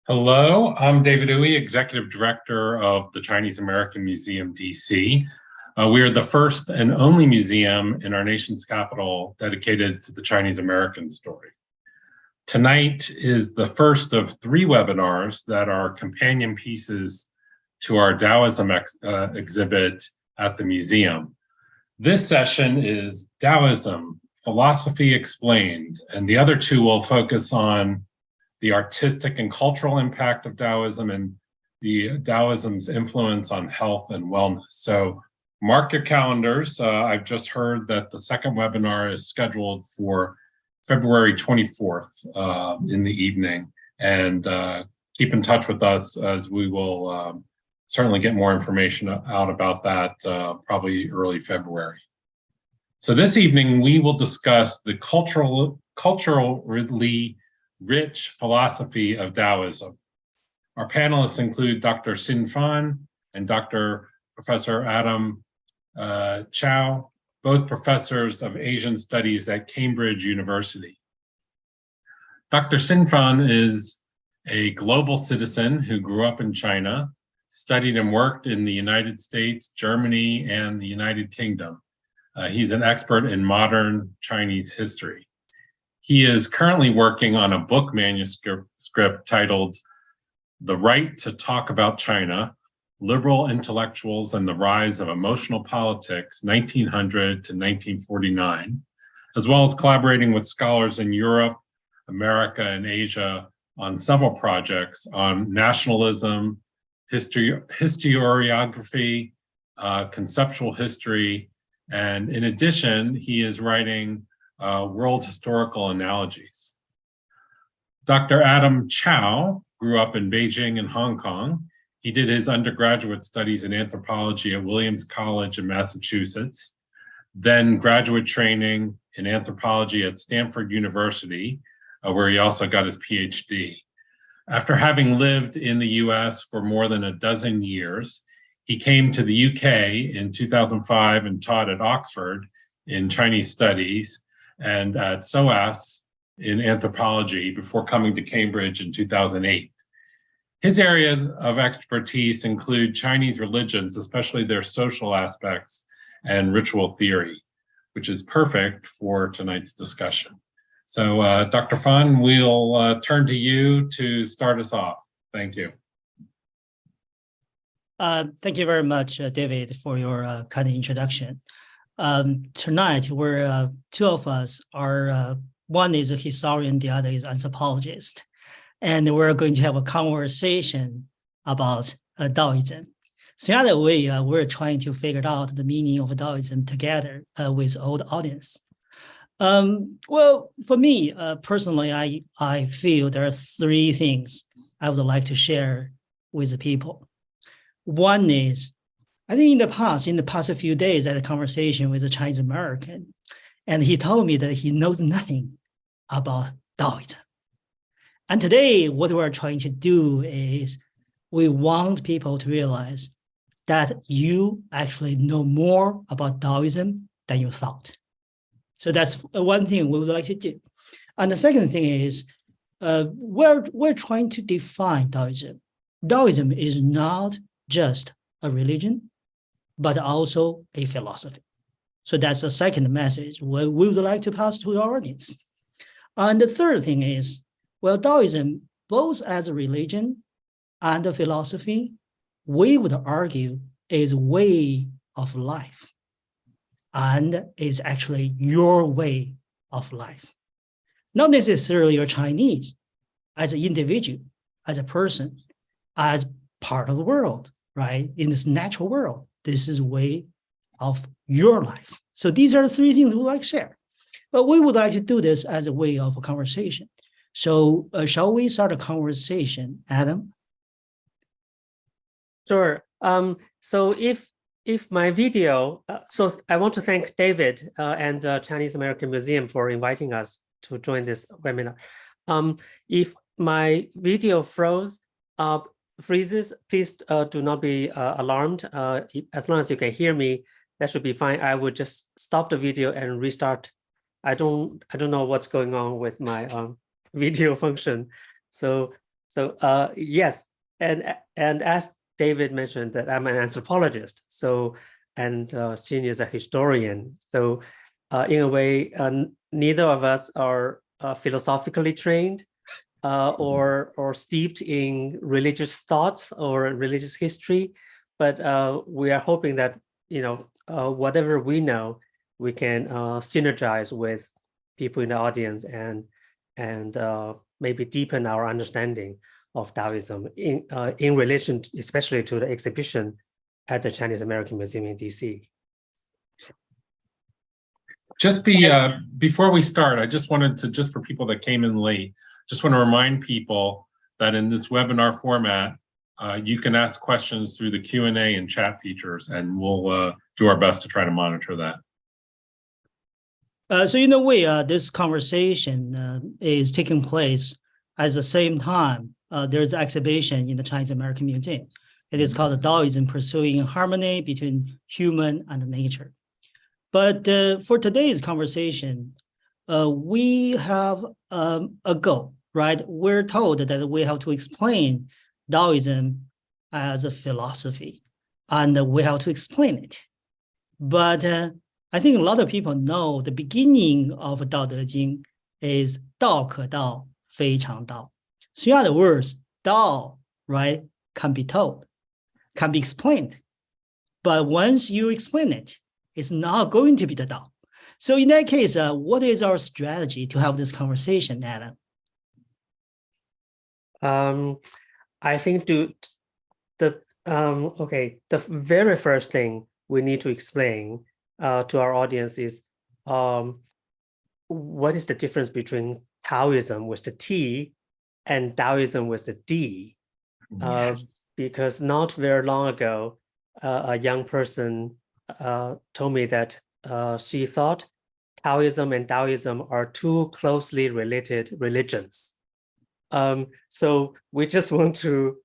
Hello, I'm David Uy, Executive Director of the Chinese American Museum, DC. We are the first and only museum in our nation's capital dedicated to the Chinese American story. Tonight is the first of 3 webinars that are companion pieces to our Taoism exhibit at the museum. This session is Taoism, Philosophy Explained, and the other 2 will focus on the artistic and cultural impact of Taoism and the Taoism's influence on health and wellness. So mark your calendars. I've just heard that the second webinar is scheduled for February 24th in the evening. And keep in touch with us as we will certainly get more information out about that probably early February. So this evening, we will discuss the culturally rich philosophy of Taoism. Our panelists include Dr. Xin Fan and Dr. Professor Adam Chau, both professors of Asian Studies at Cambridge University. Dr. Xin Fan is a global citizen who grew up in China, studied and worked in the United States, Germany, and the United Kingdom. He's an expert in modern Chinese history. He is currently working on a book manuscript titled The Right to Talk About China, Liberal Intellectuals and the Rise of Emotional Politics, 1900 to 1949, as well as collaborating with scholars in Europe, America, and Asia on several projects on nationalism, historiography, conceptual history, and in addition, he is writing world historical analogies. Dr. Adam Chau grew up in Beijing and Hong Kong. He did his undergraduate studies in anthropology at Williams College in Massachusetts, then graduate training in anthropology at Stanford University, where he also got his PhD. After having lived in the US for more than a dozen years, he came to the UK in 2005 and taught at Oxford in Chinese studies and at SOAS in anthropology before coming to Cambridge in 2008. His areas of expertise include Chinese religions, especially their social aspects and ritual theory, which is perfect for tonight's discussion. So Dr. Fan, we'll turn to you to start us off. Thank you. Thank you very much, David, for your kind introduction. Tonight, we're 2 of us are, one is a historian, the other is anthropologist. And we're going to have a conversation about Taoism. So the other way, we're trying to figure out the meaning of Taoism together with all the audience. Well, for me, personally, I feel there are 3 things I would like to share with the people. One is, I think in the past few days, I had a conversation with a Chinese American, and he told me that he knows nothing about Taoism. And today, what we're trying to do is we want people to realize that you actually know more about Taoism than you thought. So that's one thing we would like to do. And the second thing is, we're trying to define Taoism. Taoism is not just a religion, but also a philosophy. So that's the second message we would like to pass to the audience. And the third thing is, well, Taoism, both as a religion and a philosophy, we would argue is a way of life. And is actually your way of life. Not necessarily you're Chinese, as an individual, as a person, as part of the world, right? In this natural world, this is a way of your life. So these are the 3 things we would like to share. But we would like to do this as a way of a conversation. So shall we start a conversation, Adam? Sure. So if my video, so I want to thank David and Chinese American Museum for inviting us to join this webinar. If my video freezes, please do not be alarmed. As long as you can hear me, that should be fine. I would just stop the video and restart. I don't know what's going on with my video function. So So yes, and as David mentioned, that I'm an anthropologist. So and Xin is a historian. So in a way, neither of us are philosophically trained or steeped in religious thoughts or religious history, but we are hoping that whatever we know, we can synergize with people in the audience and maybe deepen our understanding of Taoism in relation, especially to the exhibition at the Chinese American Museum in DC. Just before we start, I just wanted to, just for people that came in late, just want to remind people that in this webinar format, you can ask questions through the Q&A and chat features, and we'll do our best to try to monitor that. So in a way, this conversation is taking place at the same time. There's an exhibition in the Chinese American Museum. It is called Taoism Pursuing Harmony Between Human and Nature. But for today's conversation, we have a goal, right? We're told that we have to explain Taoism as a philosophy, and we have to explain it. But I think a lot of people know the beginning of Dao De Jing is Dao ke Dao, Fei Chang Dao. So in other words, Dao, right, can be told, can be explained. But once you explain it, it's not going to be the Dao. So in that case, what is our strategy to have this conversation, Adam? I think the very first thing we need to explain to our audience is what is the difference between Taoism with the T and Taoism with the D? Yes. Because not very long ago, a young person told me that she thought Taoism and Taoism are two closely related religions. So we just want to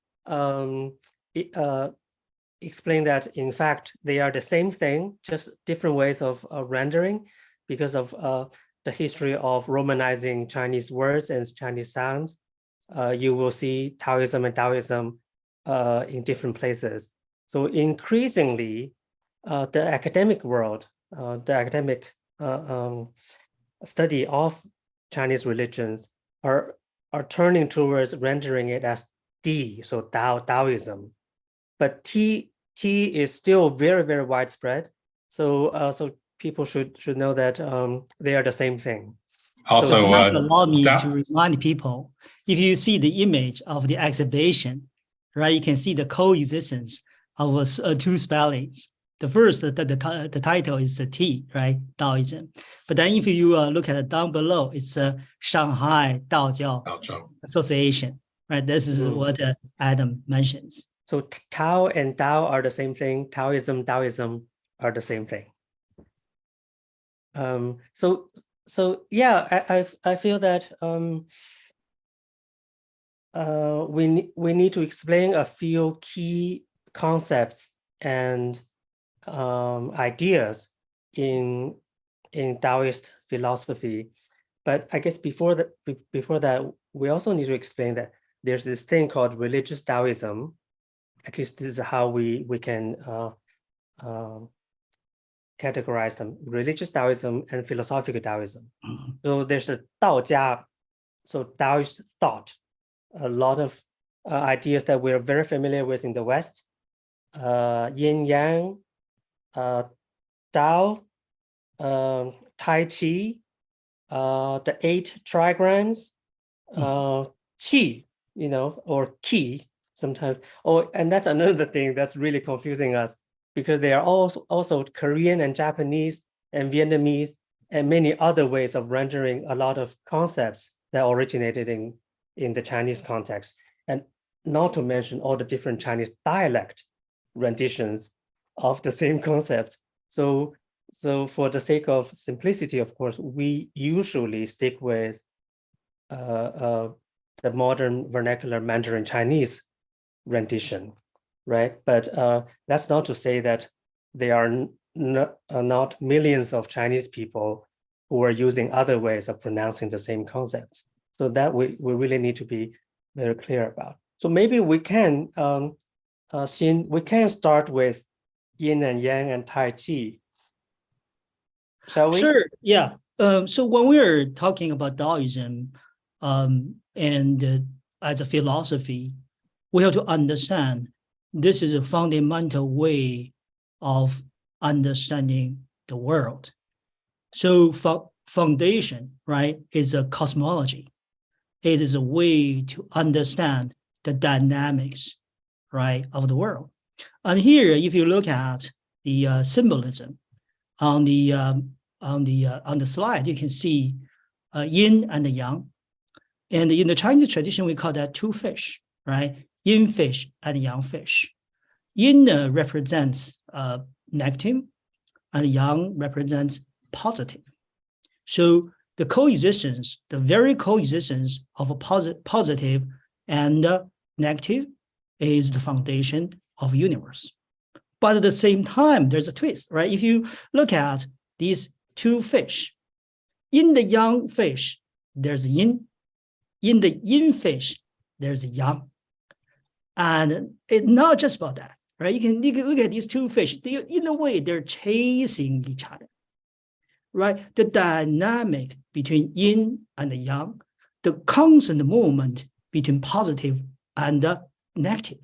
explain that, in fact, they are the same thing, just different ways of rendering because of the history of Romanizing Chinese words and Chinese sounds. You will see Taoism and Taoism in different places. So increasingly, the academic world, the academic study of Chinese religions are turning towards rendering it as D, so Taoism. But T is still very, very widespread. So so people should know that they are the same thing. Also, so allow me to remind people, if you see the image of the exhibition, right, you can see the coexistence of two spellings. The first, the title is the T, right, Taoism. But then if you look at it down below, it's Shanghai Daojiao Association, right? This is what Adam mentions. So Tao and Dao are the same thing. Taoism are the same thing. So yeah, I feel that we need to explain a few key concepts and ideas in Taoist philosophy. But I guess before that, we also need to explain that there's this thing called religious Taoism. At least this is how we can categorize them: religious Taoism and philosophical Taoism. So there's a Daojia, so Taoist thought, a lot of ideas that we're very familiar with in the West, Yin Yang, Tao, Tai Chi, the 8 trigrams, Qi, or Qi sometimes. Oh, and that's another thing that's really confusing us, because they are also Korean and Japanese and Vietnamese and many other ways of rendering a lot of concepts that originated in the Chinese context, and not to mention all the different Chinese dialect renditions of the same concept. So for the sake of simplicity, of course, we usually stick with the modern vernacular Mandarin Chinese rendition, right? But that's not to say that there are not millions of Chinese people who are using other ways of pronouncing the same concepts. So that we really need to be very clear about. So maybe we can, Xin, we can start with yin and yang and tai chi. Shall we? Sure. Yeah. So when we are talking about Taoism, as a philosophy, we have to understand this is a fundamental way of understanding the world. So foundation, right, is a cosmology. It is a way to understand the dynamics, right, of the world. And here, if you look at the symbolism on the slide, you can see yin and the yang. And in the Chinese tradition, we call that two fish, right? Yin fish and yang fish. Yin represents negative, and yang represents positive. So the coexistence, the very coexistence of a positive and negative is the foundation of the universe. But at the same time, there's a twist, right? If you look at these two fish, in the yang fish, there's yin. In the yin fish, there's yang. And it's not just about that, right? You can look at these two fish. In a way, they're chasing each other, right? The dynamic between yin and the yang, the constant movement between positive and negative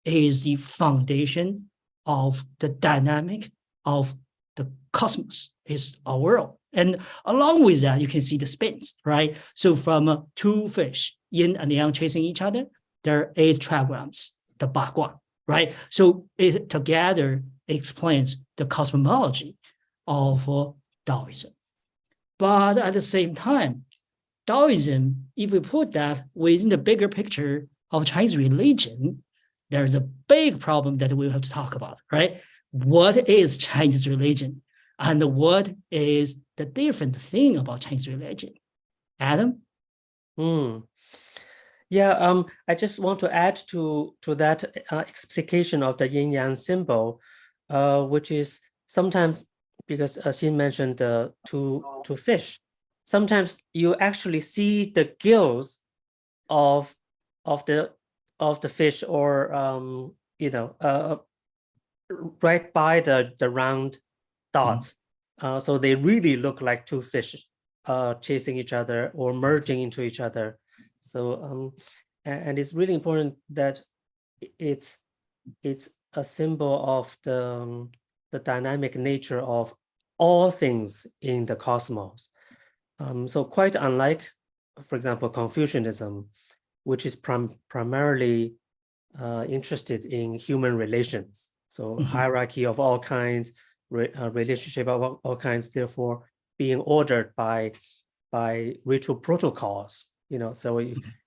is the foundation of the dynamic of the cosmos, is our world. And along with that, you can see the spins, right? So from two fish, yin and yang chasing each other, there are 8 trigrams, the bagua, right? So it together explains the cosmology of Taoism. But at the same time, Taoism, if we put that within the bigger picture of Chinese religion, there's a big problem that we have to talk about, right? What is Chinese religion? And what is the different thing about Chinese religion? Adam? Yeah, I just want to add to that explication of the Yin Yan symbol, which is sometimes, because Xin mentioned two fish, sometimes you actually see the gills of the fish, or right by the round dots. So they really look like two fish chasing each other or merging into each other. So and it's really important that it's a symbol of the dynamic nature of all things in the cosmos. So quite unlike, for example, Confucianism, which is primarily interested in human relations. So hierarchy of all kinds, relationship of all kinds, therefore being ordered by ritual protocols. So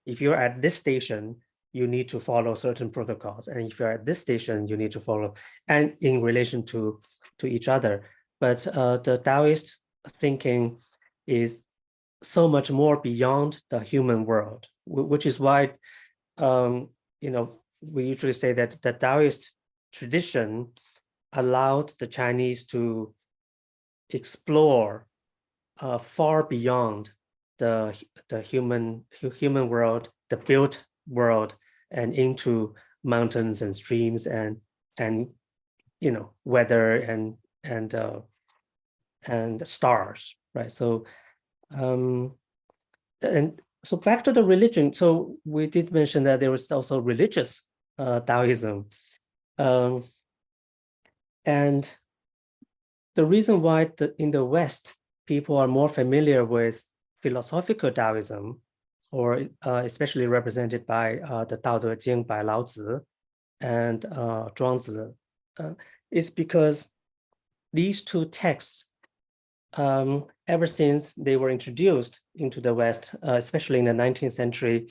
if you're at this station, you need to follow certain protocols, and if you're at this station, you need to follow, and in relation to each other. But the Taoist thinking is so much more beyond the human world, which is why we usually say that the Taoist tradition allowed the Chinese to explore far beyond the human world, the built world, and into mountains and streams and weather and stars, right? So and so back to the religion. So we did mention that there was also religious Taoism, and the reason why in the West people are more familiar with philosophical Taoism, or especially represented by the Tao Te Ching by Lao Tzu and Zhuangzi, is because these two texts, ever since they were introduced into the West, especially in the 19th century,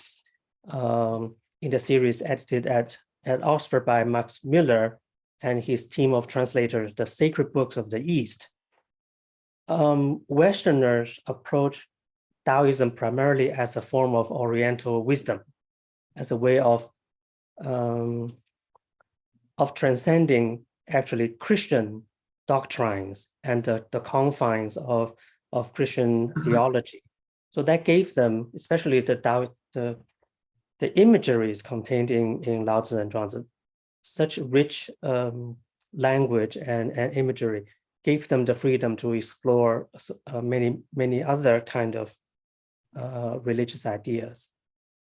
in the series edited at Oxford by Max Muller and his team of translators, the Sacred Books of the East, Westerners approach Taoism primarily as a form of Oriental wisdom, as a way of transcending actually Christian doctrines and the confines of Christian theology. So that gave them, especially the the imageries contained in Lao Tzu and Zhuangzi, such rich language and imagery, gave them the freedom to explore many other kind of religious ideas.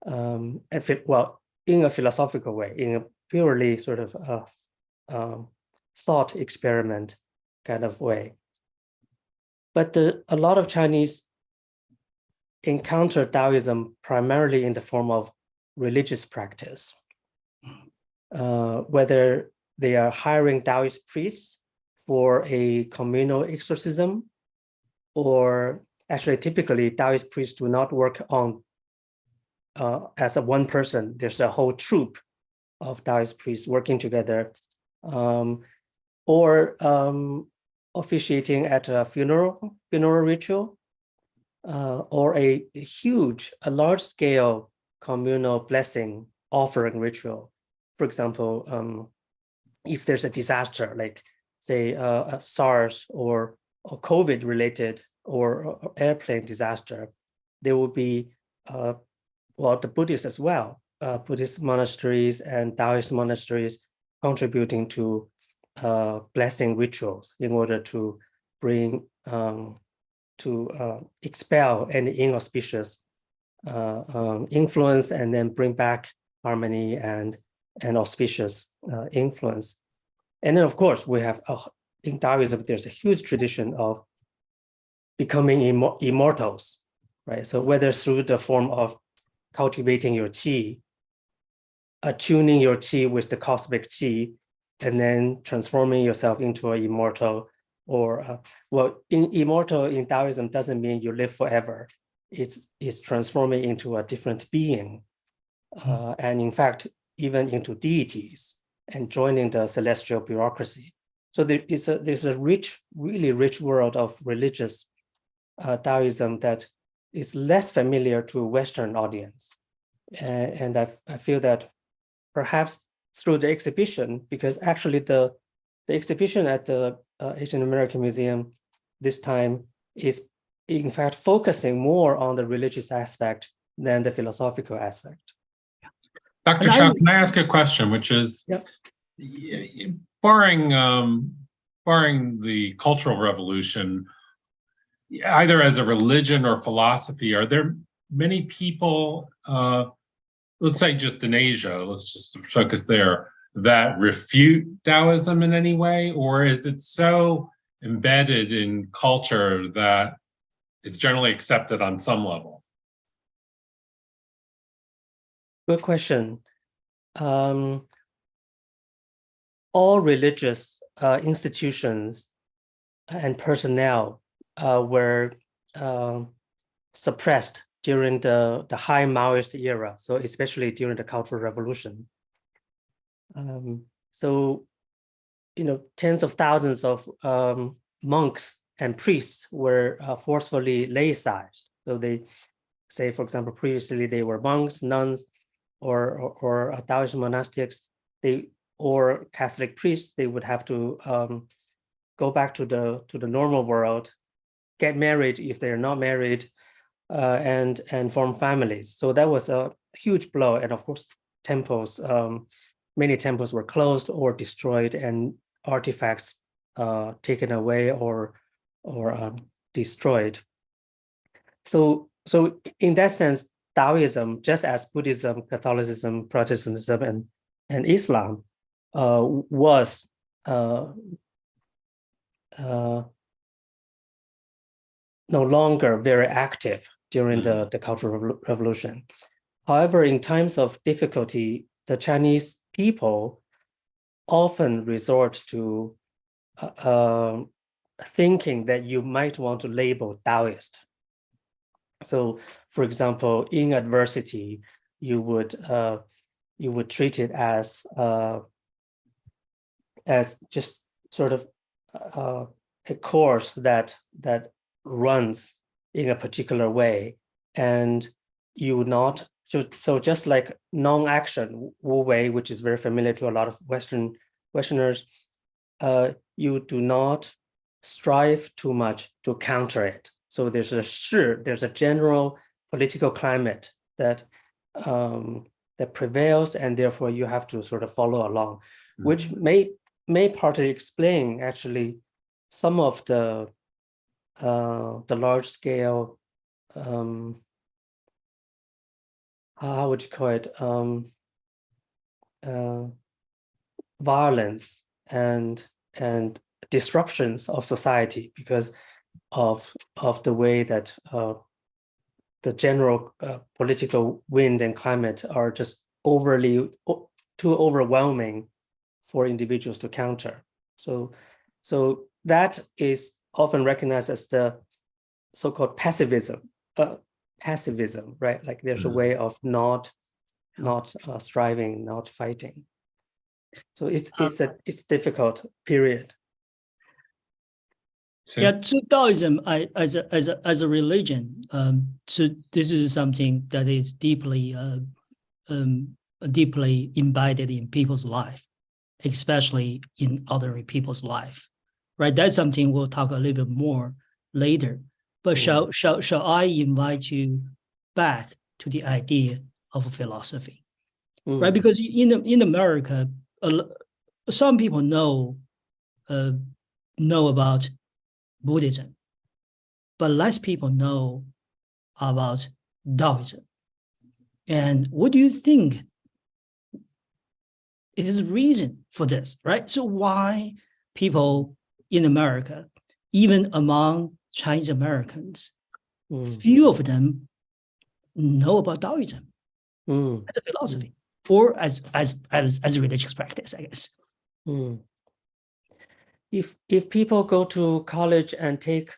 Well, in a philosophical way, in a purely sort of thought experiment kind of way. But a lot of Chinese encounter Taoism primarily in the form of religious practice, whether they are hiring Taoist priests for a communal exorcism, or actually typically Taoist priests do not work on as a one person. There's a whole troop of Taoist priests working together, or officiating at a funeral ritual, or a large-scale communal blessing offering ritual. For example, if there's a disaster, like say a SARS or a COVID-related or airplane disaster, there will be, well, the Buddhists as well, Buddhist monasteries and Taoist monasteries contributing to blessing rituals in order to bring, to expel any inauspicious influence and then bring back harmony and auspicious influence. And then, of course, we have, in Taoism, there's a huge tradition of becoming immortals, right? So whether through the form of cultivating your qi, attuning your qi with the cosmic qi, and then transforming yourself into an immortal, or, well, immortal in Taoism doesn't mean you live forever. It's transforming into a different being, and in fact, even into deities, and joining the celestial bureaucracy. So there's a rich, really rich world of religious Taoism that is less familiar to a Western audience. And I feel that perhaps through the exhibition, because actually the exhibition at the Asian American Museum this time is in fact focusing more on the religious aspect than the philosophical aspect. Dr. Chau, can I ask a question, which is, yep, barring the Cultural Revolution, either as a religion or philosophy, are there many people, let's say just in Asia, let's just focus there, that refute Taoism in any way? Or is it so embedded in culture that it's generally accepted on some level? Good question. All religious institutions and personnel were suppressed during the high Maoist era, so especially during the Cultural Revolution. So, tens of thousands of monks and priests were forcefully laicized. So they say, for example, previously they were monks, nuns, or Taoist monastics, or Catholic priests. They would have to go back to the normal world, get married if they're not married, and form families. So that was a huge blow. And of course, temples, many temples were closed or destroyed, and artifacts taken away or destroyed. So in that sense, Taoism, just as Buddhism, Catholicism, Protestantism, and Islam, was no longer very active during the Cultural Revolution. However, in times of difficulty, the Chinese people often resort to thinking that you might want to label Taoist. So, for example, in adversity, you would treat it as just sort of a course that runs in a particular way, and you would not. So just like non-action, Wu Wei, which is very familiar to a lot of Westerners, you do not strive too much to counter it. So there's a general political climate that that prevails, and therefore you have to sort of follow along, Mhm. which may partly explain actually some of the large scale, how would you call it, violence and disruptions of society because of the way that the general political wind and climate are just too overwhelming for individuals to counter. So that is often recognized as the so-called pacifism, right? Like there's a way of not striving, not fighting. So it's difficult period. Yeah, so Taoism as a religion, so this is something that is deeply embedded in people's life, especially in ordinary people's life, right? That's something we'll talk a little bit more later. But shall I invite you back to the idea of philosophy, right? Because in America, some people know about Buddhism, but less people know about Taoism. And what do you think is the reason for this, right? So why people in America, even among Chinese Americans, few of them know about Taoism as a philosophy or as a religious practice, I guess. If people go to college and take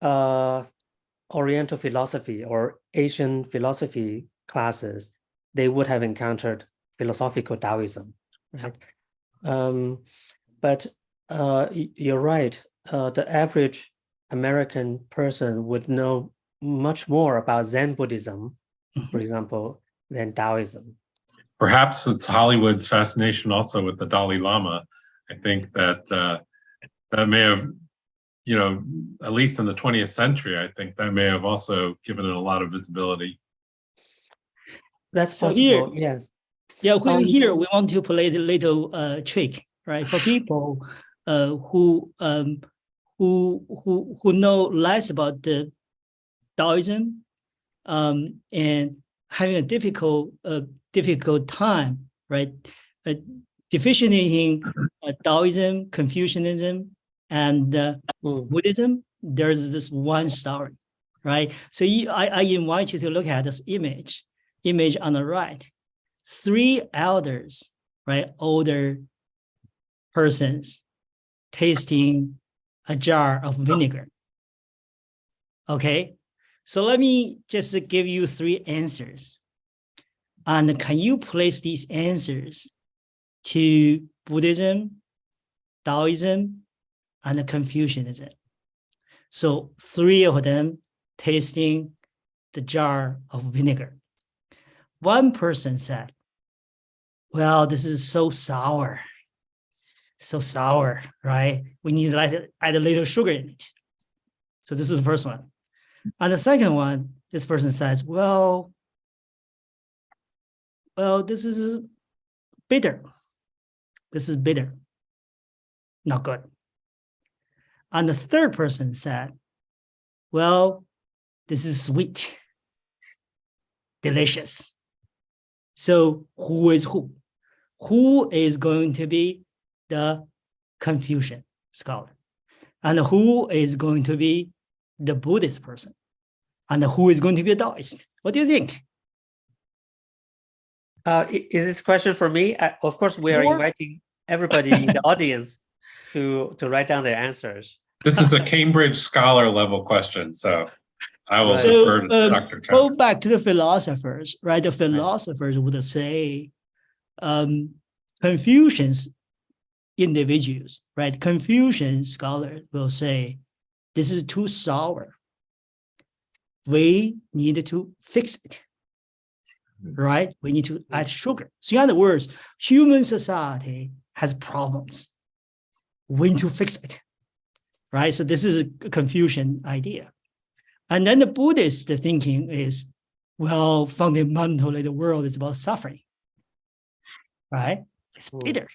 Oriental philosophy or Asian philosophy classes, they would have encountered philosophical Taoism, right? But you're right. The average American person would know much more about Zen Buddhism, for example, than Taoism. Perhaps it's Hollywood's fascination also with the Dalai Lama. I think that that may have, at least in the 20th century, I think that may have also given it a lot of visibility. That's so possible, here, yes. Yeah, here we want to play the little trick, right? For people who know less about the Taoism and having a difficult time, right? Differentiating Taoism, Confucianism, and Buddhism. There's this one story, right? So I invite you to look at this image on the right. 3 elders, right? Older persons tasting a jar of vinegar. Okay, so let me just give you 3 answers. And can you place these answers to Buddhism, Taoism, and Confucianism? So 3 of them tasting the jar of vinegar. One person said, well, this is so sour, right? We need to add a little sugar in it. So this is the first one. And the second one, this person says, well, this is bitter. This is bitter. Not good. And the third person said, well, this is sweet. Delicious. So who is who? Who is going to be the Confucian scholar? And who is going to be the Buddhist person? And who is going to be a Taoist? What do you think? Is this question for me? Of course, we are inviting everybody in the audience to write down their answers. This is a Cambridge scholar level question, so I will refer to Dr. Chau. Go back to the philosophers, right? The philosophers would say Confucian's individuals, right? Confucian scholars will say, this is too sour. We need to fix it, right? We need to add sugar. So in other words, human society has problems. We need to fix it, right? So this is a Confucian idea. And then the Buddhist thinking is, well, fundamentally, the world is about suffering. right? It's bitter.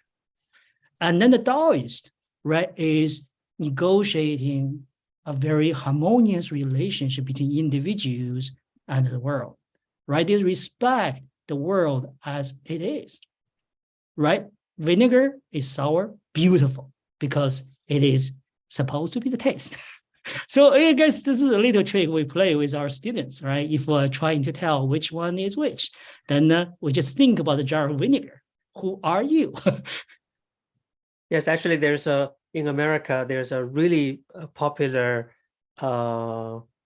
And then the Taoist, right, is negotiating a very harmonious relationship between individuals and the world, right? They respect the world as it is, right? Vinegar is sour, beautiful, because it is supposed to be the taste. So I guess this is a little trick we play with our students, right? If we're trying to tell which one is which, then we just think about the jar of vinegar. Who are you? Yes, actually, in America, there's a really popular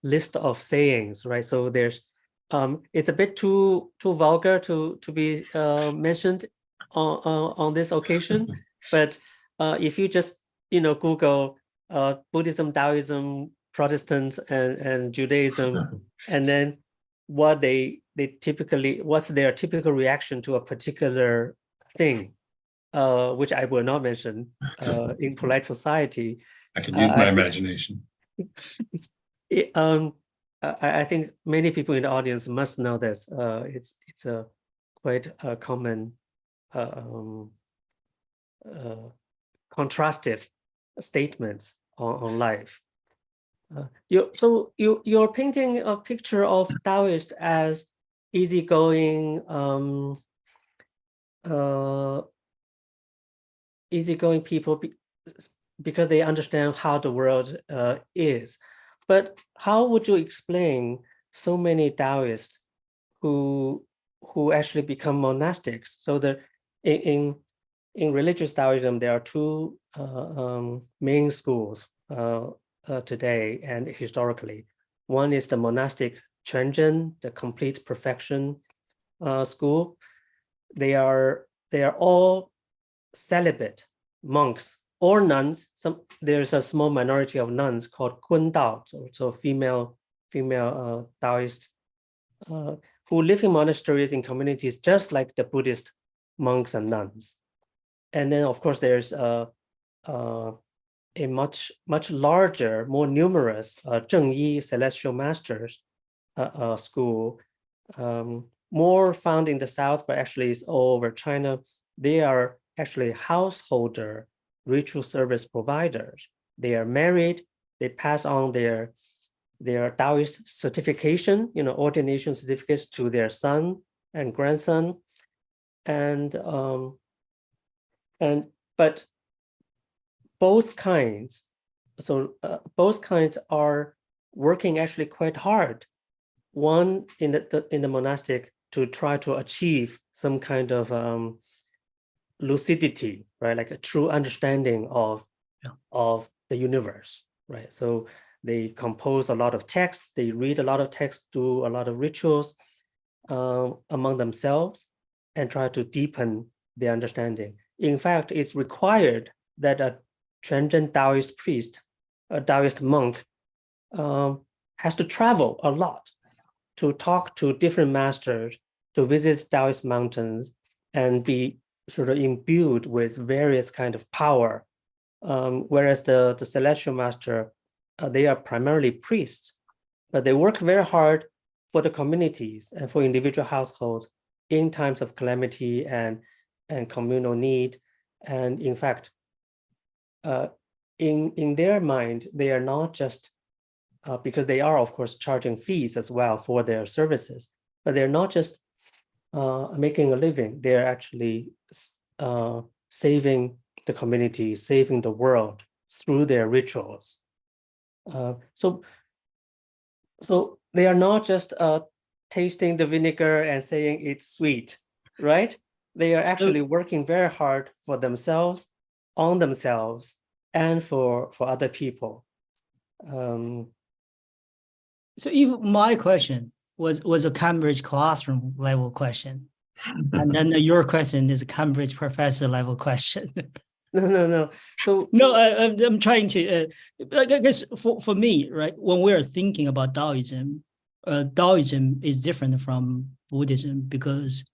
list of sayings, right? So there's it's a bit too vulgar to be mentioned on this occasion, but if you just Google Buddhism, Taoism, Protestants, and Judaism, and then what they typically, what's their typical reaction to a particular thing, which I will not mention in polite society. I can use my imagination. I think many people in the audience must know this. It's a quite common contrastive statements on life. You're painting a picture of Taoist as easygoing, easygoing people because they understand how the world is. But how would you explain so many Taoists who actually become monastics? So in religious Taoism, there are two main schools today and historically. One is the monastic Quanzhen, the complete perfection school. They are all celibate monks or nuns. There's a small minority of nuns called Kun Dao, so female Taoist who live in monasteries in communities just like the Buddhist monks and nuns. And then of course there's a much larger, more numerous Zhengyi celestial masters school, more found in the south, but actually it's all over China. They are actually householder ritual service providers. They are married. They pass on their Taoist certification, ordination certificates to their son and grandson, but both kinds. So both kinds are working actually quite hard. One in the monastic to try to achieve some kind of lucidity, right? Like a true understanding of the universe, right? So they compose a lot of texts, they read a lot of texts, do a lot of rituals among themselves and try to deepen their understanding. In fact, it's required that a Quanzhen Taoist priest, a Taoist monk, has to travel a lot to talk to different masters, to visit Taoist mountains and be sort of imbued with various kind of power. Whereas the celestial master, they are primarily priests, but they work very hard for the communities and for individual households in times of calamity and communal need. And in fact, in their mind, they are not just, because they are of course charging fees as well for their services, but they're not just making a living, they're actually saving the community, saving the world through their rituals. So they are not just tasting the vinegar and saying it's sweet, right? They are actually working very hard for themselves, on themselves, and for other people. So if my question was a Cambridge classroom level question, and then your question is a Cambridge professor level question. No. So no, I'm trying to. I guess for me, right, when we are thinking about Taoism, Taoism is different from Buddhism because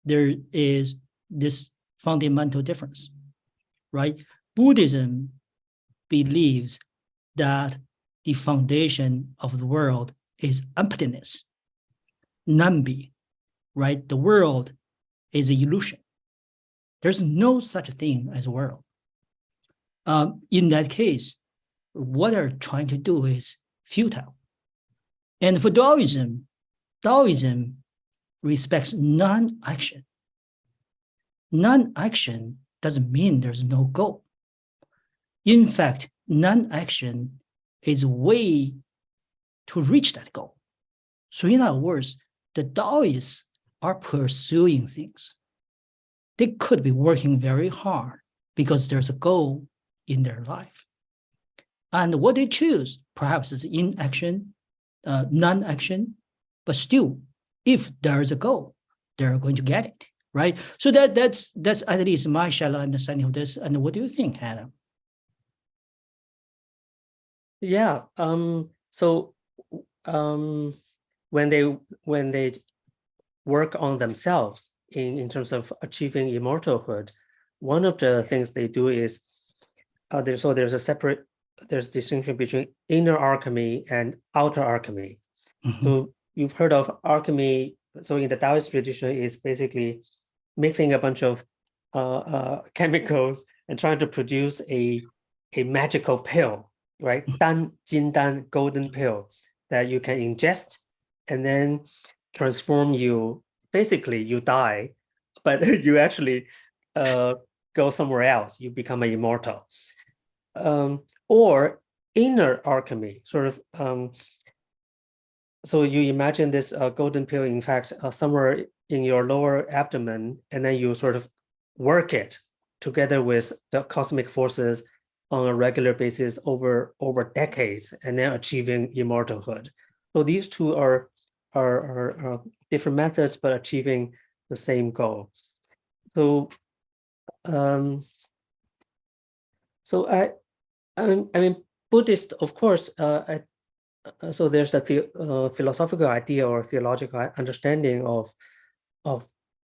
there is this fundamental difference, right? Buddhism believes that the foundation of the world is emptiness, non-being, right? The world is an illusion. There's no such thing as a world. In that case, what they're trying to do is futile. And for Taoism respects non-action. Non-action doesn't mean there's no goal. In fact, non-action is a way to reach that goal. So in other words, the Taoists are pursuing things. They could be working very hard because there's a goal in their life. And what they choose, perhaps is inaction, non-action, but still, if there is a goal, they're going to get it, right? So that's at least my shallow understanding of this. And what do you think, Adam? Yeah. So when they work on themselves in terms of achieving immortalhood, one of the things they do is there's distinction between inner alchemy and outer alchemy. Mm-hmm. So you've heard of alchemy. So in the Taoist tradition, is basically mixing a bunch of chemicals and trying to produce a magical pill, right? Dan, Jin Dan, golden pill that you can ingest and then transform you. Basically, you die, but you actually go somewhere else. You become an immortal. Or inner alchemy, sort of. So you imagine this golden pill, in fact, somewhere in your lower abdomen, and then you sort of work it together with the cosmic forces on a regular basis over decades, and then achieving immortalhood. So these two are different methods, but achieving the same goal. So, I mean, Buddhist, of course. So there's a philosophical idea or theological understanding of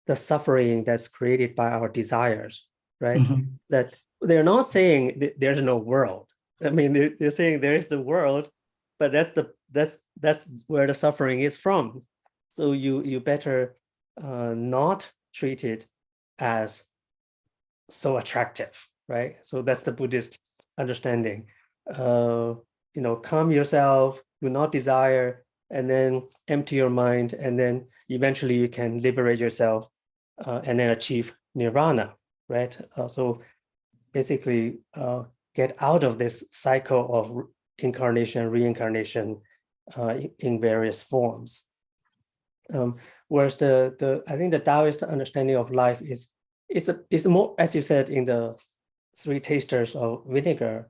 the suffering that's created by our desires, right? Mm-hmm. That they're not saying there's no world. I mean, they're saying there is the world, but that's where the suffering is from. So you better not treat it as so attractive, right? So that's the Buddhist understanding. Calm yourself, do not desire, and then empty your mind, and then eventually you can liberate yourself and then achieve nirvana, right? So basically get out of this cycle of incarnation, reincarnation in various forms. Whereas I think the Taoist understanding of life is more, as you said in the Three Tasters of Vinegar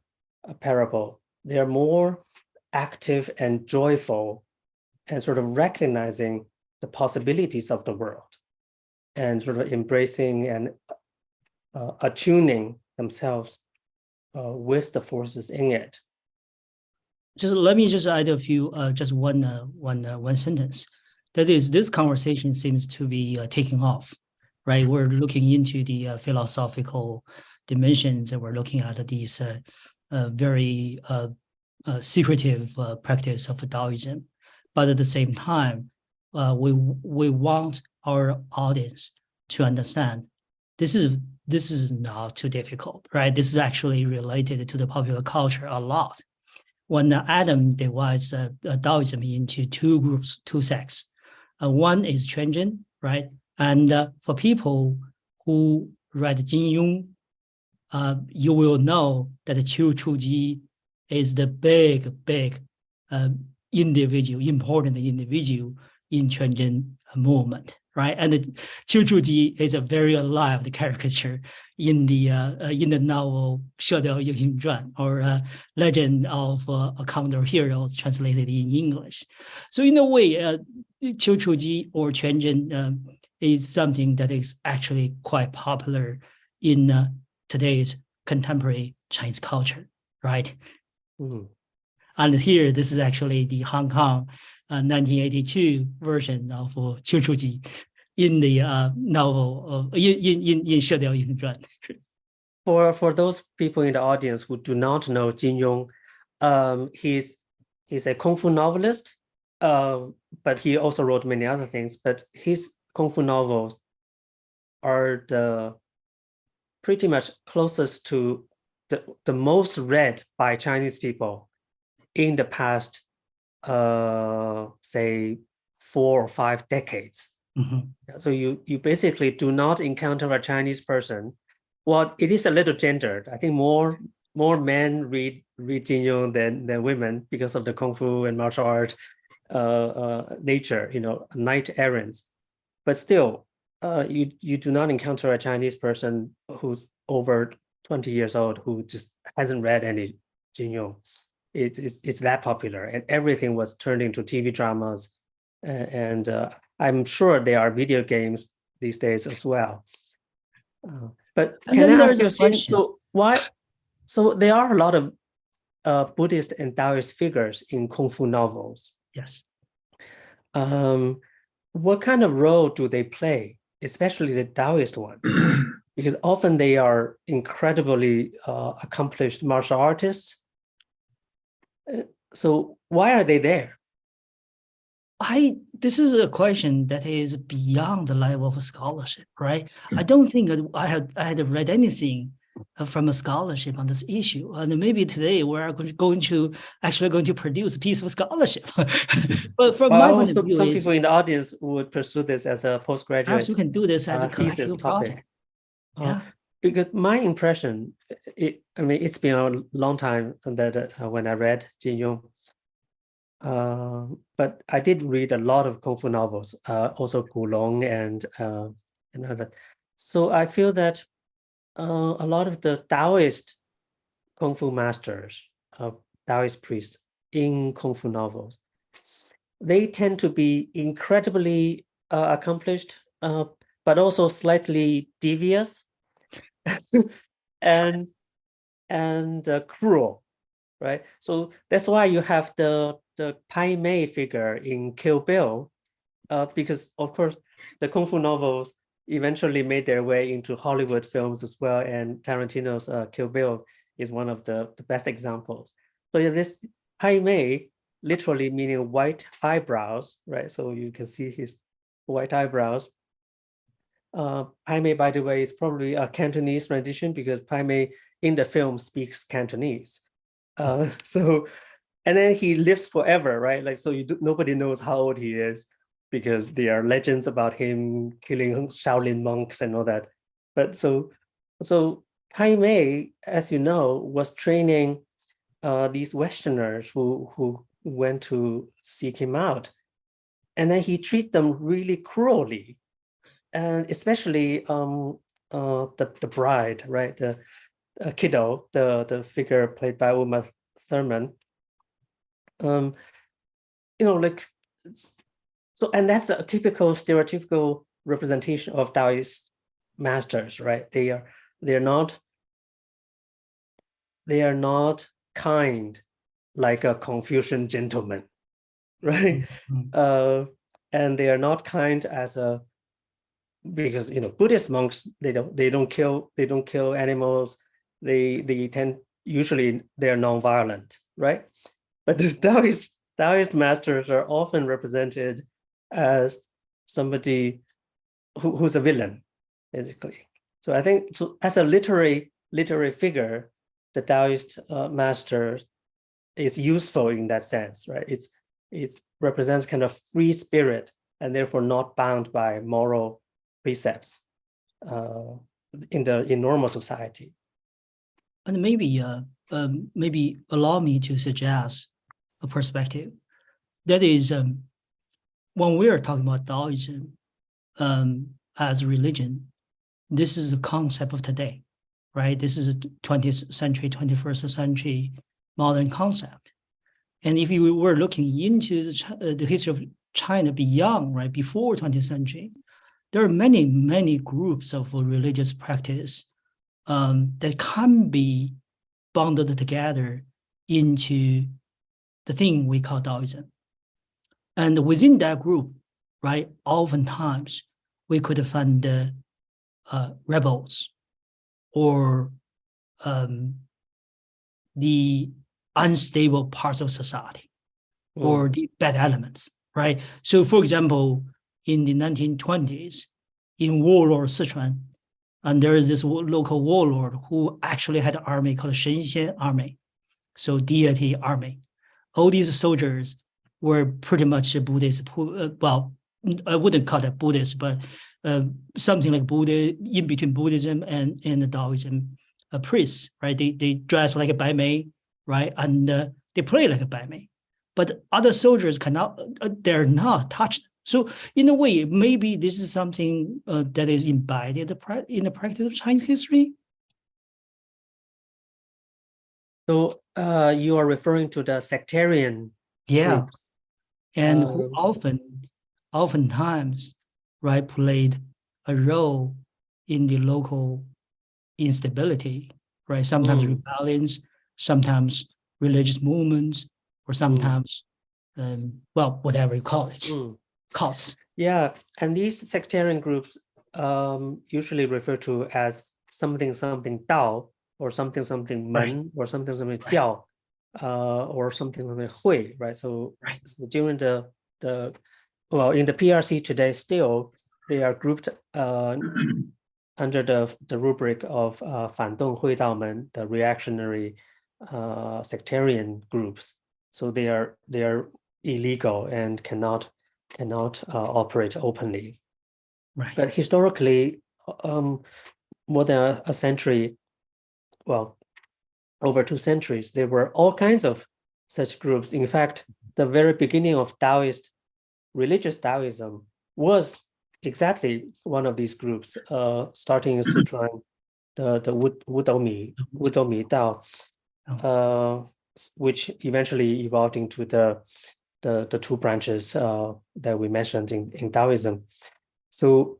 parable, they are more active and joyful and sort of recognizing the possibilities of the world and sort of embracing and attuning themselves with the forces in it. Just let me just add a few, just one sentence. That is, this conversation seems to be taking off, right? We're looking into the philosophical dimensions, and we're looking at these very secretive practice of Taoism. But at the same time, we want our audience to understand this is not too difficult, right? This is actually related to the popular culture a lot. When Adam divides Taoism into two groups, two sects, one is Quanzhen, right? And for people who read Jin Yong, you will know that Qiu Chuji is the big important individual in Quanzhen movement, right? And Qiu Chuji is a very alive caricature in the novel 射雕英雄传 or Legend of a Counter Heroes translated in English. So in a way, Qiu Chuji or Quanzhen is something that is actually quite popular in today's contemporary Chinese culture, right? Mm-hmm. And here, this is actually the Hong Kong 1982 version of Qiu Chuji in the novel in 射雕英雄传. For those people in the audience who do not know Jin Yong, he's a Kung Fu novelist, but he also wrote many other things. But his Kung Fu novels are the pretty much closest to the most read by Chinese people in the past, say 4 or 5 decades. Mhm. So you basically do not encounter a Chinese person. Well, it is a little gendered. I think more men read Jin Yong than women because of the kung fu and martial art nature, knight errants. But still, you do not encounter a Chinese person who's over 20 years old who just hasn't read any Jin Yong. It's that popular, and everything was turned into TV dramas, and I'm sure there are video games these days as well. But And can then I there's ask you a a question? question. So why? So there are a lot of Buddhist and Taoist figures in Kung Fu novels. Yes. What kind of role do they play, especially the Taoist ones? Because often they are incredibly accomplished martial artists. So why are they there? This is a question that is beyond the level of scholarship, right? I don't think I had read anything from a scholarship on this issue, and maybe today we're going to produce a piece of scholarship. But from my point of view, some people in the audience would pursue this as a postgraduate. Perhaps we can do this as a thesis collective topic. project. Yeah. Because my impression, it's been a long time that when I read Jin Yong. But I did read a lot of Kung Fu novels, also Gulong and other. So I feel that a lot of the Taoist Kung Fu masters, Taoist priests in Kung Fu novels, they tend to be incredibly accomplished, but also slightly devious and cruel, right? So that's why you have the Pai Mei figure in Kill Bill, because of course the Kung Fu novels eventually made their way into Hollywood films as well, and Tarantino's Kill Bill is one of the best examples. So this Pai Mei, literally meaning white eyebrows, right? So you can see his white eyebrows. Pai Mei, by the way, is probably a Cantonese rendition because Pai Mei in the film speaks Cantonese. And then he lives forever, right? Like, so nobody knows how old he is because there are legends about him killing Shaolin monks and all that. But so Pai Mei, as you know, was training these Westerners who went to seek him out, and then he treated them really cruelly, and especially the bride, right? The kiddo, the figure played by Uma Thurman. Like, so, and that's a typical stereotypical representation of Taoist masters, right? They are not kind like a Confucian gentleman, right? Mhm. And they are not kind because Buddhist monks, they don't kill animals. They tend, usually they're non-violent, right? But the Taoist masters are often represented as somebody who's a villain, basically. So I think, so as a literary figure, the Taoist master is useful in that sense, right? It represents kind of free spirit and therefore not bound by moral precepts in normal society. And maybe allow me to suggest a perspective. That is, when we are talking about Taoism as religion, this is the concept of today, right? This is a 20th century, 21st century modern concept. And if you were looking into the history of China beyond, right, before 20th century, there are many, many groups of religious practice that can be bundled together into the thing we call Taoism. And within that group, right, oftentimes we could find rebels or the unstable parts of society or the bad elements, right? So for example, in the 1920s, in warlord Sichuan, And there is this local warlord who actually had an army called Xin Fan army, so deity army. All these soldiers were pretty much Buddhist. Well, I wouldn't call it Buddhist, but something like Buddha, in between Buddhism and the Taoism priests, right? They dress like a bai mei, right? And they play like a bai mei. But other soldiers cannot, they're not touched. So in a way, maybe this is something that is embodied in the practice of Chinese history. So you are referring to the sectarian groups. And who oftentimes, right, played a role in the local instability, right? Sometimes rebellions, sometimes religious movements, or sometimes, well, whatever you call it, cults. Yeah, and these sectarian groups usually referred to as something Dao, or something Men, or something Jiao, or something Hui, right? So during the well, in the PRC today, still they are grouped under the rubric of Fandong Huidaomen, the reactionary sectarian groups. So they are illegal and cannot operate openly. Right. But historically, more than a century, well, over 2 centuries, there were all kinds of such groups. In fact, the very beginning of religious Taoism was exactly one of these groups, starting in Sichuan, the Wudou Mi Dao, which eventually evolved into the 2 branches that we mentioned in Taoism. So,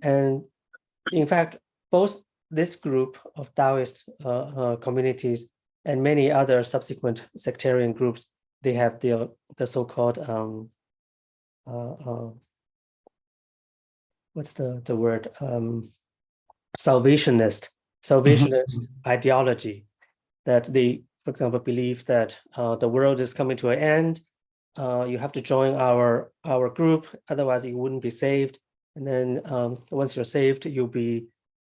and in fact, both this group of Taoist communities and many other subsequent sectarian groups, they have the so-called what's the word, salvationist ideology, that they, for example, believe that the world is coming to an end. You have to join our group, otherwise you wouldn't be saved. And then once you're saved, you'll be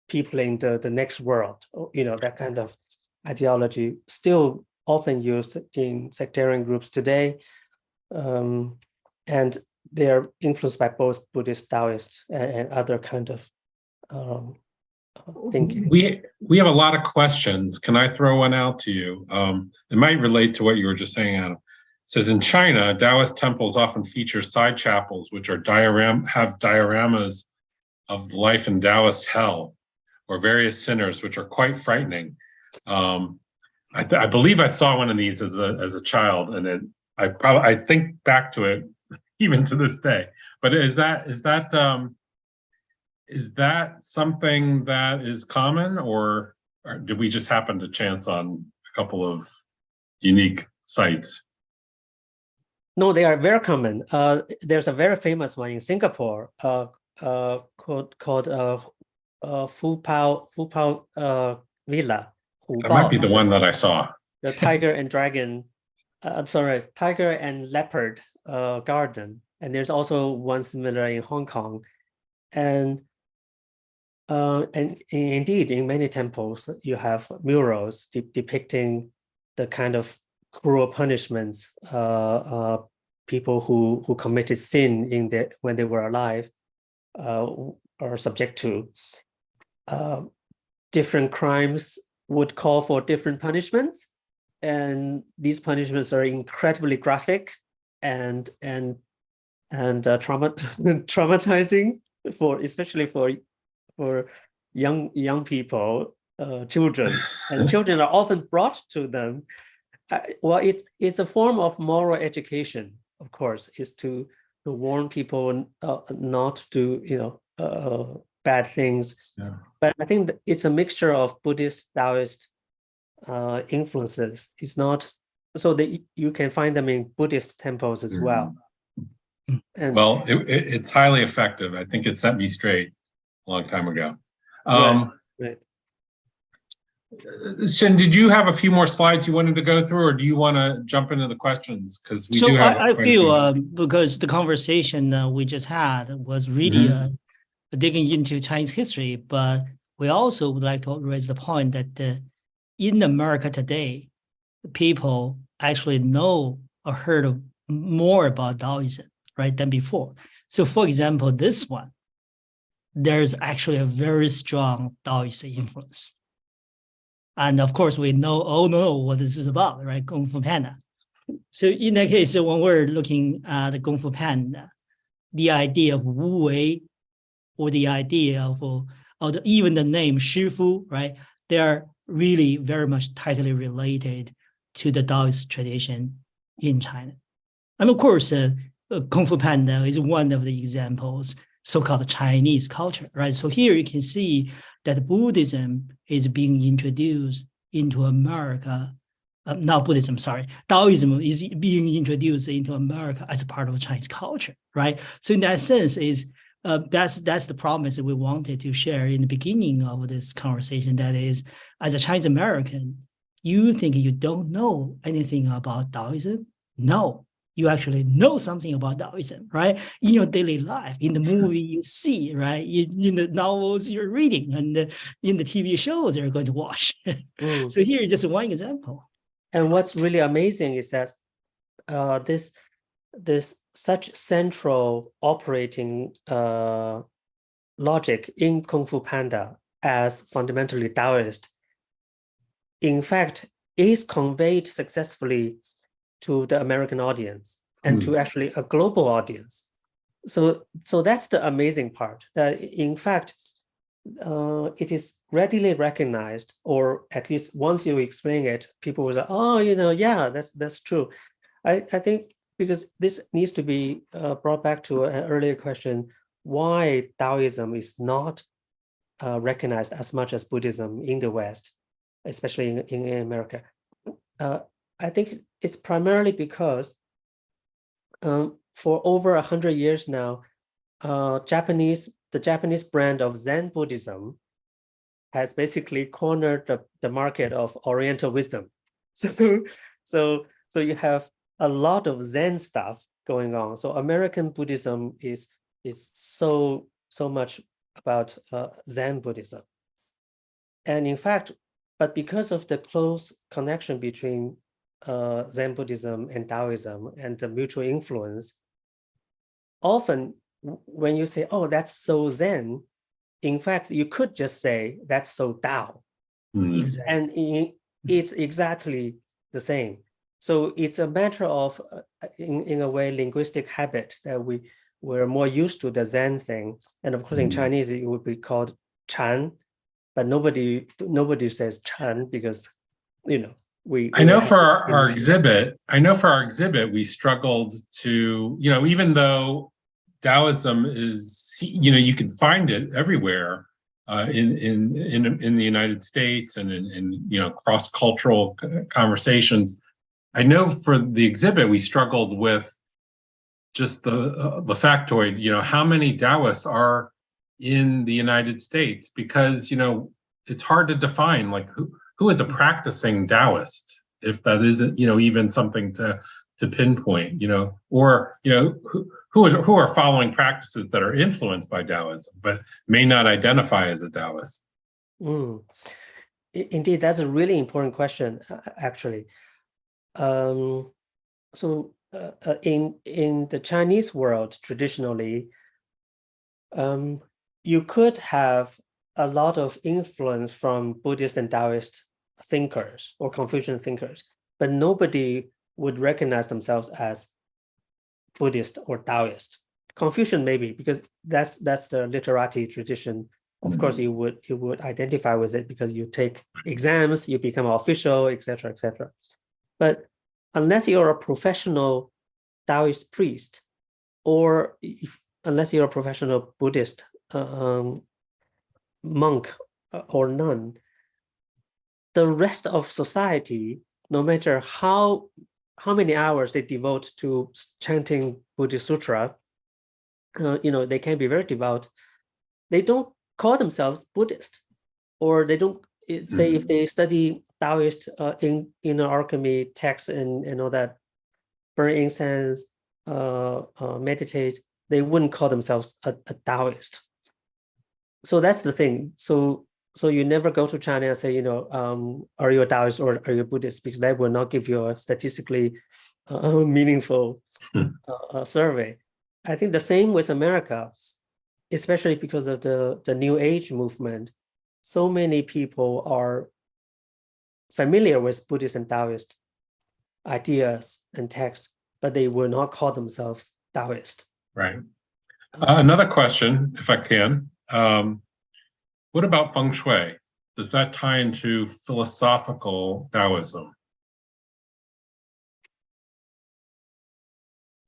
peopling the next world. You know, that kind of ideology still often used in sectarian groups today. And they're influenced by both Buddhist, Taoist, and other kind of thinking. We have a lot of questions. Can I throw one out to you? It might relate to what you were just saying, Adam. It says in China, Taoist temples often feature side chapels, which are have dioramas of life in Taoist hell, or various sinners, which are quite frightening. I believe I saw one of these as a child, and I think back to it even to this day. But is that something that is common, or did we just happen to chance on a couple of unique sites? No, they are very common. There's a very famous one in Singapore called Fu Pao Villa. That might be the one that I saw. The tiger and dragon, tiger and leopard garden. And there's also one similar in Hong Kong. And indeed, in many temples, you have murals depicting the kind of cruel punishments people who committed sin when they were alive are subject to. Different crimes would call for different punishments, and these punishments are incredibly graphic and traumatizing especially for young people, children, and children are often brought to them. Well, it's a form of moral education, of course, is to warn people not to do bad things. Yeah. But I think it's a mixture of Buddhist, Taoist influences. It's not so that you can find them in Buddhist temples as well. And, well, it's highly effective. I think it set me straight a long time ago. Right. Xin, did you have a few more slides you wanted to go through, or do you want to jump into the questions? Because I feel because the conversation we just had was really digging into Chinese history, but we also would like to raise the point that in America today, people actually know or heard of more about Taoism, right, than before. So, for example, this one, there's actually a very strong Taoist influence. And of course, we all know what this is about, right? Kung Fu Panda. So in that case, when we're looking at the Kung Fu Panda, the idea of Wu Wei, or the idea of even the name Shifu, right? They are really very much tightly related to the Taoist tradition in China. And of course, Kung Fu Panda is one of the examples, so-called Chinese culture, right? So here you can see that Buddhism is being introduced into America. Not Buddhism, sorry. Taoism is being introduced into America as a part of Chinese culture, right? So in that sense, that's the promise that we wanted to share in the beginning of this conversation. That is, as a Chinese American, you think you don't know anything about Taoism? No, you actually know something about Taoism, right? In your daily life, in the movie you see, right? In the novels you're reading, and in the TV shows you're going to watch. So here is just one example. And what's really amazing is that this such central operating logic in Kung Fu Panda as fundamentally Taoist, in fact, is conveyed successfully to the American audience and to actually a global audience. So that's the amazing part, that in fact, it is readily recognized, or at least once you explain it, people will say, oh, yeah, that's true. I think because this needs to be brought back to an earlier question, why Taoism is not recognized as much as Buddhism in the West, especially in America. I think it's primarily because for over 100 years now, the Japanese brand of Zen Buddhism has basically cornered the market of Oriental wisdom. So you have a lot of Zen stuff going on. So American Buddhism is so much about Zen Buddhism. And in fact, but because of the close connection between Zen Buddhism and Taoism and the mutual influence, often when you say, oh, that's so Zen, in fact, you could just say that's so Tao. Exactly. And it's exactly the same. So it's a matter of, in a way, linguistic habit that we're more used to the Zen thing. And of course, in Chinese, it would be called Chan, but nobody says Chan because, I know for our exhibit, we struggled to, even though Taoism is, you can find it everywhere in the United States and in cross-cultural conversations. I know for the exhibit, we struggled with just the factoid, how many Taoists are in the United States, because, it's hard to define, like, who is a practicing Taoist, if that isn't, even something to pinpoint, or, who are following practices that are influenced by Taoism, but may not identify as a Taoist. Indeed, that's a really important question, actually. So in the Chinese world, traditionally, you could have a lot of influence from Buddhist and Taoist thinkers or Confucian thinkers, but nobody would recognize themselves as Buddhist or Taoist. Confucian maybe, because that's the literati tradition. Of course, you would identify with it because you take exams, you become official, etc., etc. But unless you're a professional Taoist priest, or unless you're a professional Buddhist monk or nun, the rest of society, no matter how many hours they devote to chanting Buddhist Sutra, they can be very devout. They don't call themselves Buddhist, or they don't say if they study Taoist in Alchemy texts and all that, burn incense, meditate, they wouldn't call themselves a Taoist. so that's the thing. So you never go to China and say, are you a Taoist or are you a Buddhist? Because that will not give you a statistically meaningful survey. I think the same with America, especially because of the New Age movement. So many people are familiar with Buddhist and Taoist ideas and texts, but they will not call themselves Taoist. Right. Another question, if I can. What about Feng Shui? Does that tie into philosophical Taoism?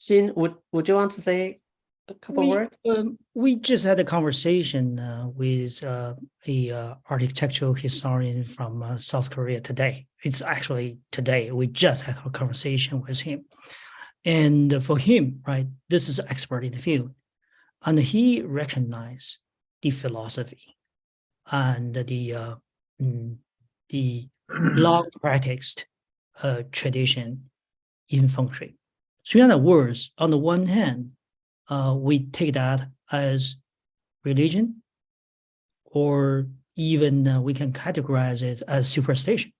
Xin, would you want to say a couple words? We just had a conversation with a architectural historian from South Korea today. It's actually today. We just had a conversation with him. And for him, right, this is an expert in the field. And he recognized the philosophy and the long practiced tradition in Feng Shui. So in other words, on the one hand, we take that as religion, or even we can categorize it as superstition.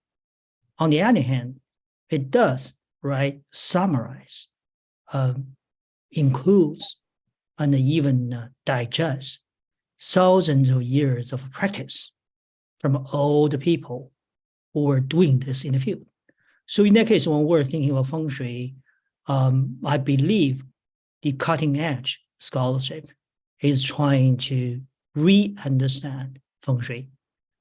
On the other hand, it does, right, summarize, includes, and even digest thousands of years of practice from all the people who were doing this in the field. So in that case, when we're thinking of Feng Shui, I believe the cutting edge scholarship is trying to re-understand Feng Shui,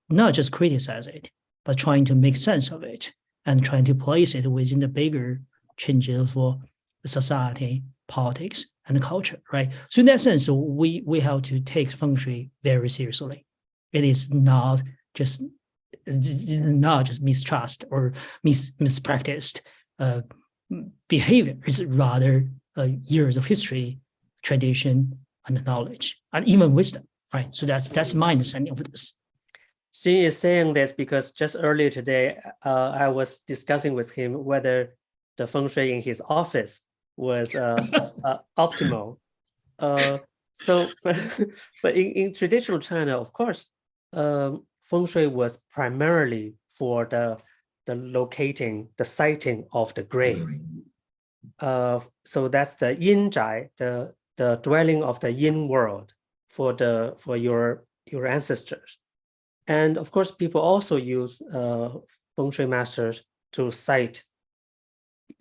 not just criticize it, but trying to make sense of it and trying to place it within the bigger changes for society, politics, and culture, right? So in that sense, we have to take Feng Shui very seriously. It is not just mistrust or mispracticed behavior. It's rather years of history, tradition, and knowledge, and even wisdom, right? So that's my understanding of this. Xin is saying this because just earlier today, I was discussing with him whether the Feng Shui in his office was optimal. But in traditional China, of course, Feng Shui was primarily for the locating, the siting of the grave. So that's the Yin Zhai, the dwelling of the Yin world for your ancestors. And of course, people also use Feng Shui masters to cite,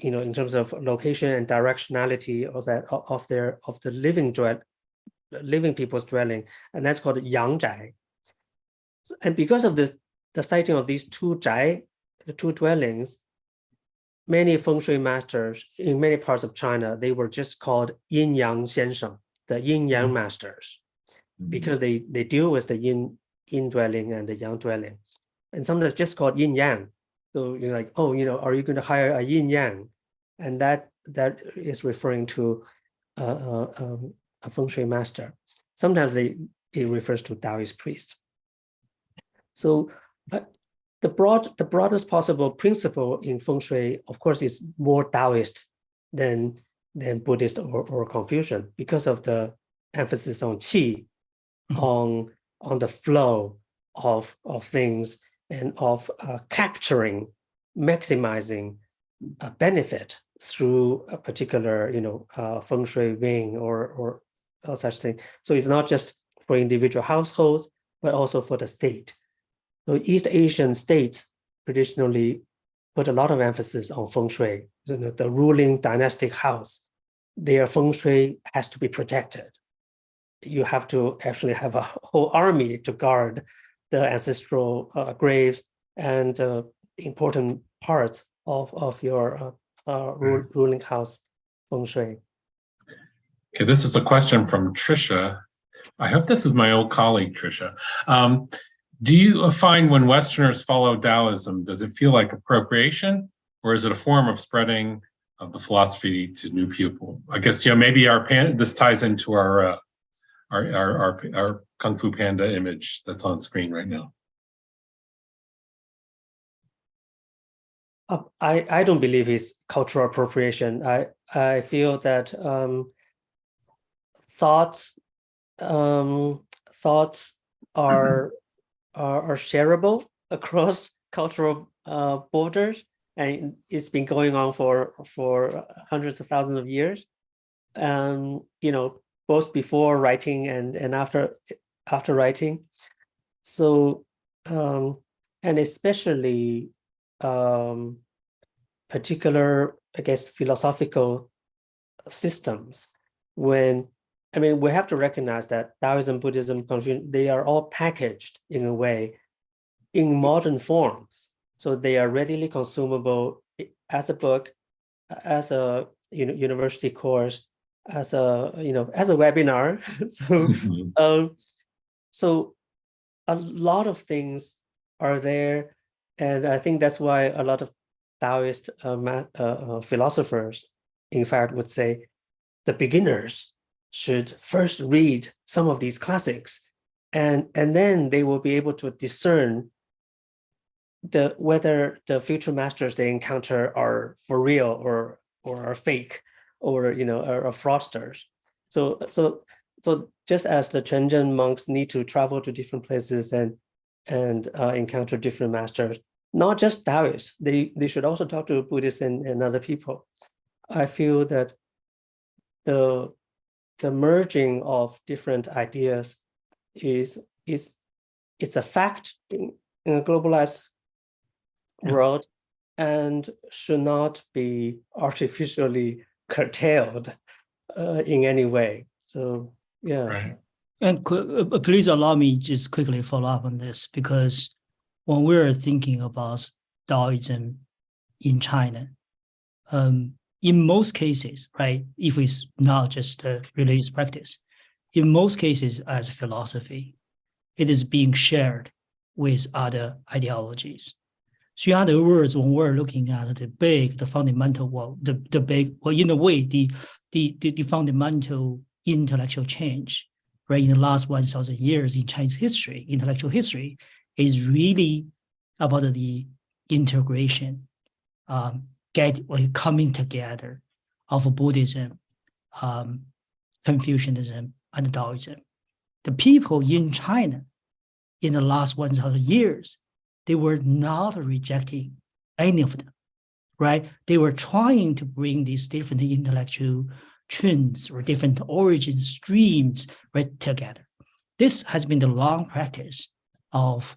in terms of location and directionality of the living people's dwelling, and that's called Yang Zhai. And because of the sighting of these two zhai, the two dwellings, many Feng Shui masters in many parts of China, they were just called Yin Yan Symbol, the Yin Yang masters, because they deal with the Yin dwelling and the Yang dwelling, and sometimes just called Yin Yang. So you're like, are you going to hire a Yin Yang? And that is referring to a Feng Shui master. Sometimes it refers to Taoist priests. So the broadest possible principle in Feng Shui, of course, is more Taoist than Buddhist or Confucian, because of the emphasis on qi, on the flow of things, and of capturing, maximizing a benefit through a particular, Feng Shui wing or such thing. So it's not just for individual households, but also for the state. So East Asian states traditionally put a lot of emphasis on Feng Shui. The ruling dynastic house, their Feng Shui has to be protected. You have to actually have a whole army to guard the ancestral graves and important parts of your ruling house Feng Shui. Okay, this is a question from Trisha. I hope this is my old colleague, Trisha. Do you find when Westerners follow Taoism, does it feel like appropriation, or is it a form of spreading of the philosophy to new people? I guess maybe this ties into our Kung Fu Panda image that's on screen right now. I don't believe it's cultural appropriation. I feel that thoughts are shareable across cultural borders, and it's been going on for hundreds of thousands of years. Both before writing and after writing. So and especially particular, I guess, philosophical systems. We have to recognize that Taoism, Buddhism, Confucianism, they are all packaged in a way in modern forms. So they are readily consumable as a book, as a university course, as a webinar. So a lot of things are there, and I think that's why a lot of Taoist philosophers, in fact, would say the beginners should first read some of these classics, and then they will be able to discern whether the future masters they encounter are for real or are fake, or are fraudsters. So just as the Chenzhen monks need to travel to different places and encounter different masters, not just Taoists, they should also talk to Buddhists and other people. I feel that the merging of different ideas is a fact in a globalized world, and should not be artificially curtailed in any way. So yeah. Right. And please allow me just quickly follow up on this, because when we're thinking about Taoism in China, in most cases, right, if it's not just a religious practice, in most cases as philosophy, it is being shared with other ideologies. So in other words, when we're looking at the fundamental, in a way, the fundamental intellectual change, right, in the last 1,000 years in Chinese history, intellectual history, is really about the integration, coming together of Buddhism, Confucianism, and Taoism. The people in China in the last 1,000 years, they were not rejecting any of them, right? They were trying to bring these different intellectual trends or different origin streams right together. This has been the long practice of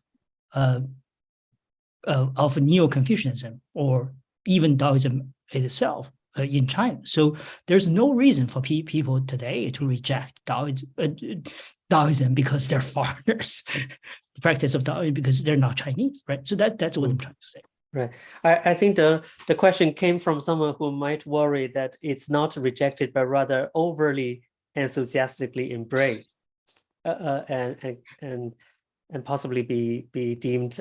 Neo-Confucianism or even Taoism itself in China. So there's no reason for people today to reject Taoism because they're foreigners. The practice of Taoism because they're not Chinese, right? So that's what I'm trying to say. Right. I think the question came from someone who might worry that it's not rejected, but rather overly enthusiastically embraced, and possibly be deemed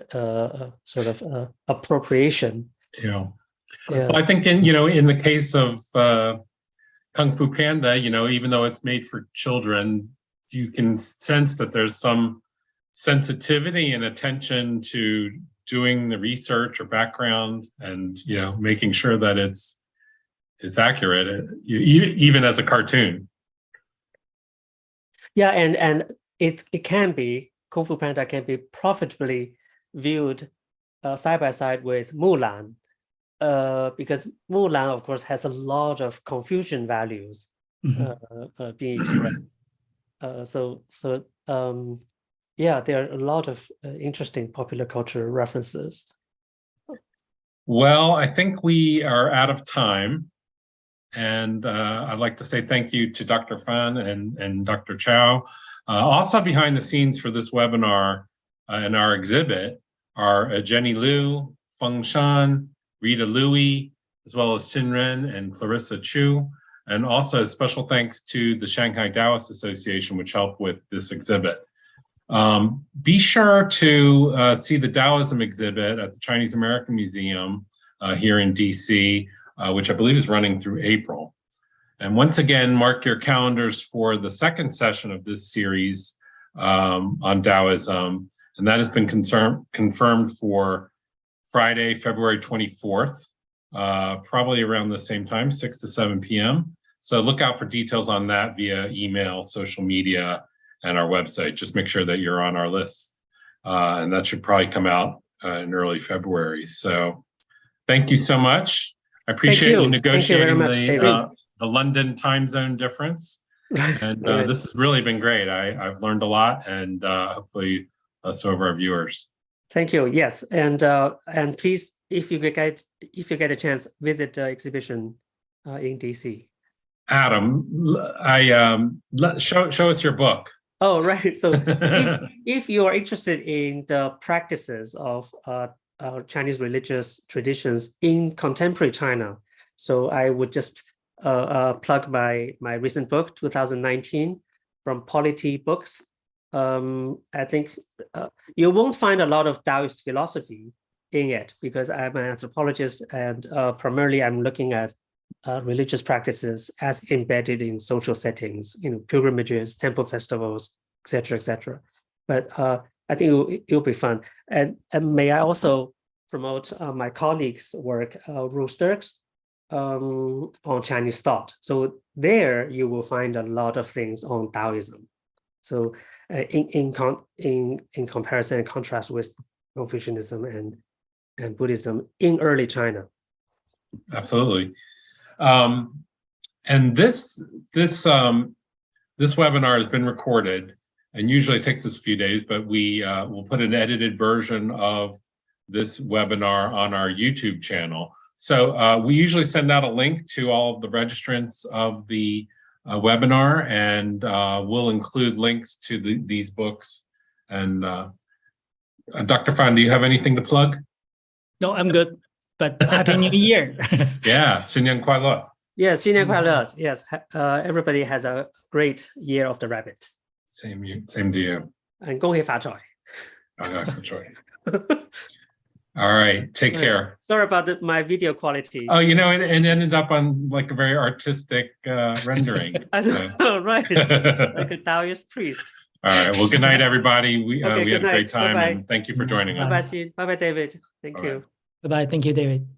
sort of appropriation. Yeah. Well, I think in the case of Kung Fu Panda, even though it's made for children, you can sense that there's some sensitivity and attention to doing the research or background, and making sure that it's accurate, even as a cartoon. Yeah, and it can be, Kung Fu Panda can be profitably viewed side by side with Mulan, because Mulan, of course, has a lot of Confucian values being expressed. Yeah, there are a lot of interesting popular culture references. Well, I think we are out of time. And I'd like to say thank you to Dr. Fan and Dr. Chau. Also behind the scenes for this webinar and our exhibit are Jenny Liu, Feng Shan, Rita Louie, as well as Xin Ren and Clarissa Chu. And also special thanks to the Shanghai Daoist Association, which helped with this exhibit. Be sure to see the Taoism exhibit at the Chinese American Museum here in DC, which I believe is running through April. And once again, mark your calendars for the second session of this series on Taoism. And that has been confirmed for Friday, February 24th, probably around the same time, 6 to 7 p.m. So look out for details on that via email, social media, and our website. Just make sure that you're on our list. And that should probably come out in early February. So thank you so much. I appreciate you negotiating the London time zone difference. And this has really been great. I've learned a lot, and hopefully so have our viewers. Thank you. Yes, and please, if you get a chance, visit the exhibition in DC. Adam, show us your book. Oh, right. So if you are interested in the practices of Chinese religious traditions in contemporary China, so I would just plug my recent book, 2019, from Polity Books. I think you won't find a lot of Taoist philosophy in it, because I'm an anthropologist, and primarily I'm looking at religious practices as embedded in social settings, pilgrimages, temple festivals, etc., etc. But I think it'll be fun. And may I also promote my colleague's work, Roel Sterk's, on Chinese thought. So there you will find a lot of things on Taoism. So in comparison and contrast with Confucianism and Buddhism in early China. Absolutely. And this webinar has been recorded, and usually it takes us a few days, but we will put an edited version of this webinar on our YouTube channel. So we usually send out a link to all of the registrants of the webinar, and we'll include links to these books. And Dr. Fan, do you have anything to plug? No, I'm good. But Happy New Year. Yeah, Xin Yan Kuai Le. Yes, Xin Yan Kuai Le. Yes, everybody has a great year of the rabbit. Same to you. And 恭喜發財. All right, take care. Sorry about my video quality. Oh, it ended up on like a very artistic rendering. So. Right, like a Taoist priest. All right, well, good night, everybody. We had a great time, Bye-bye. and thank you for joining us. Bye-bye, David. Thank you. Bye-bye. Thank you, David.